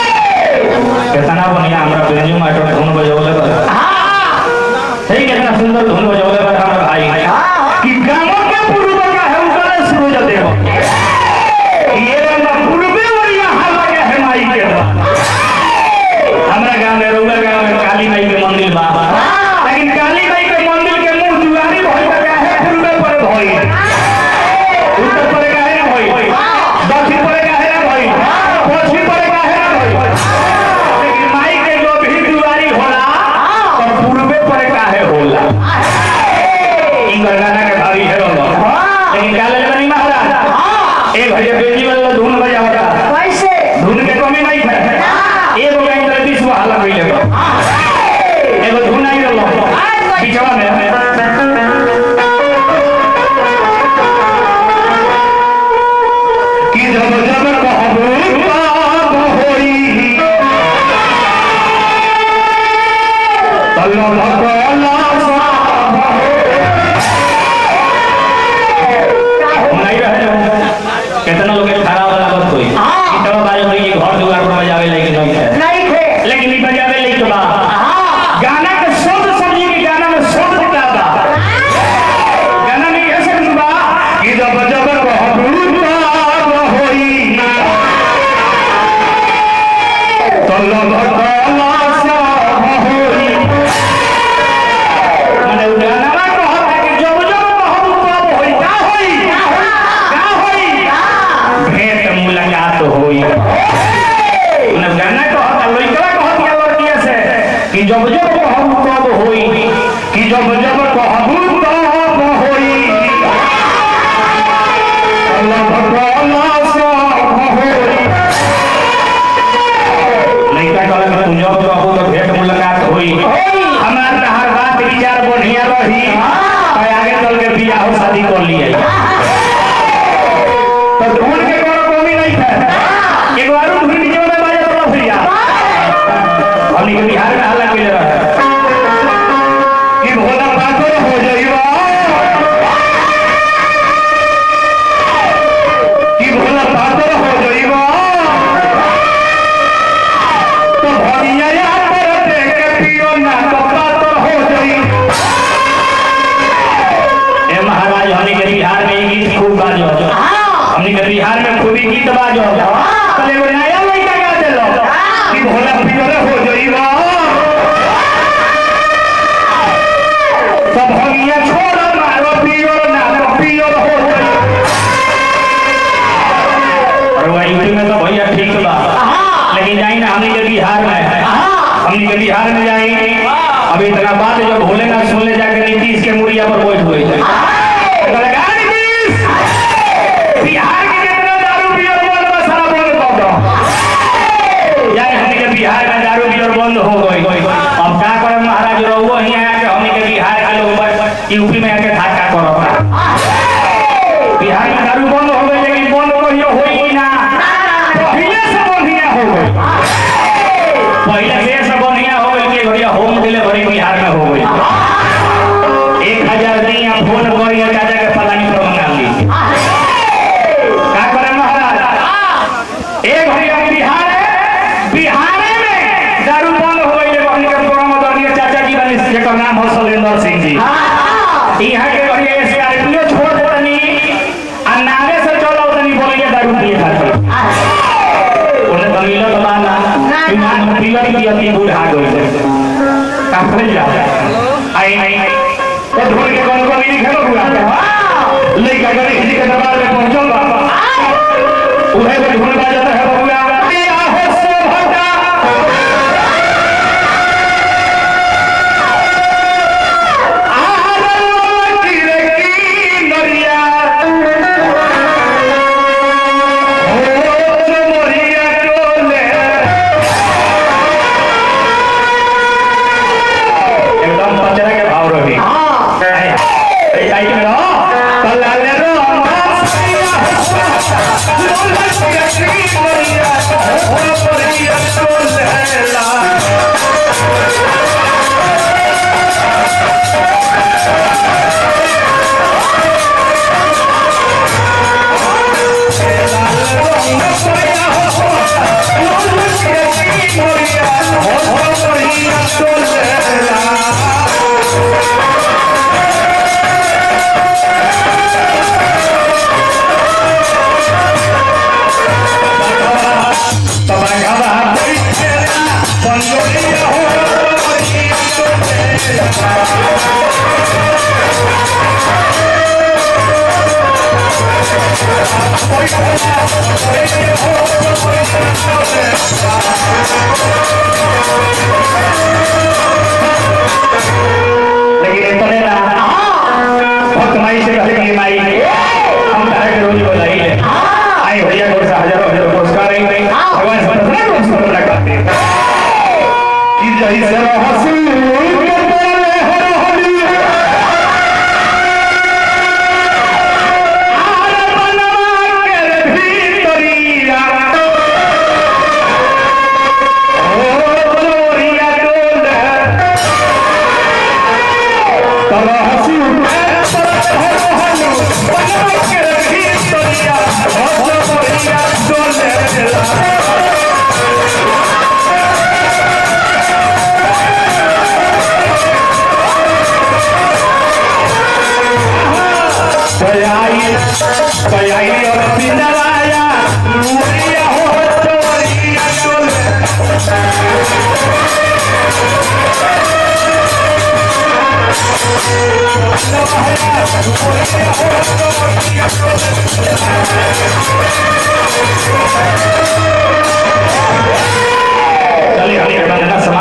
कितना बढ़िया हमरा बेंजू मास्टर धुन बजौले बा। सही कितना सुंदर धुन बजौले बा हमरा भाई कि गांव के पूर्व का है उनका सूरज देव ये ना पूर्वे बढ़िया हाल लगे है माई के हमरा गांव में रोगा गांव में काली माई के मंदिर बा लेकिन काली माई के मंदिर के मुंह दुआरी भइल का है पूर्वे पर भइल उत्तर पर का है भइल दक्षिण पर का है भइल पश्चिम पर का है भइल लेकिन माई के जो भी दुआरी होला तो पूर्वे पर का है होला इंगर गाना के भारी है लेकिन गाले बनी महाराज एक भैया बेटी वाला धुन बजावता कैसे धुन के कमी नहीं है एगो गाइन तर 20 गो हाला कइले एगो धुन आई रहलो बिचवा में कि जब जब कहबू बाप होई तल्ला भकला कितना लोग खड़ा वाला बात कोई इतना बारे में ये घर दुआर पर बजावे लेकिन नहीं है लेकिन नहीं बजावे लेकिन बा गाना के शब्द समझिए कि गाना में शब्द क्या बा गाना में कैसे बा कि जब जब कहबू बाप होई तल्ला भकला सब होई माने गाना में कहता कि जब जब कहबू बाप होई का होई भेंट मुलाकात होई मतलब गाना कहता लइका कहत या लड़किया से कि जब जब कहबू तब होई कि जब जब कहबू तब होई अल्लाह भगवान सब होई लइका कहला कि तू जब कहबू तो भेंट मुलाकात होई हमार त हर बात विचार बढ़िया रही तो आगे चल के बियाह शादी कर लिए तो धुन के कोनो कमी नहीं है एक बार धुन नीचे में बाजा तो भैया हमनी के बिहार में हल्ला कइले रहे कि भोला पागल हो जाइबा कि भोला पागल हो जाइबा तो भनिया याद कर देख के पियो ना तो पागल हो जाई ए महाराज हमनी के बिहार में गीत खूब बाजो हमनी के बिहार में खूबी गीत बाजो तले एगो नया लइका गा देलो कि भोला पियर हो जइबा सब भगिया छोड़ मारो पियर ना तो पियर हो जाई और वही यूपी में तो भैया ठीक बा लेकिन जाई ना हमनी के बिहार में जाई अभी इतना बात जब भोलेनाथ सुन ले जाके नीतीश के मुड़िया पर बैठ हुए जाए बिहार के जितना दारू पियर बंद बा सारा बंद कर दो यार हमनी के बिहार में दारू पियर बंद हो गई अब का करे महाराज रहुओ ही आया के हमनी के बिहार के लोग यूपी में आके धक्का करो बिहार में दारू बंद हो गई लेकिन बंद कहियो होई कि ना पहले से बढ़िया हो गई पहले से बढ़िया हो गई के घड़िया होम डिलीवरी बिहार में हो गई 1000 दिया फोन करिए चाचा के फलानी पर मंगा ली एक बिहार में दारू बंद हो गई हमनी के प्रोग्राम दर्दिया चाचा जी बनी जेकर नाम हो शैलेंद्र सिंह जी यहाँ के घड़िया स्कॉर्पियो छोड़ देतनी आ नारे से चलो तनी बोलिए दारू पिए खातिर ओने तमिल तो बाना ईमान पियर पियर के बूढ़ा गई का फल जा आई तो धुन के कौन को नहीं खेलो हुआ लइका गरी हिजी के दरबार में पहुंचल बा उहे में धुन बजाता है बबुआ हो से भटा एकदम पचरा के भाव रही लेकिन इतने ना भक्त माई से कहले कि माई हम तारे के रोज बोलाई ले आई भैया को हजारों हजारों पुरस्कार नहीं भगवान से प्रार्थना करो सुन करते कि जही से हंसी के बोले हर हरी आर बनवा के भीतरिया ओ बोरिया डोल तब हंसी और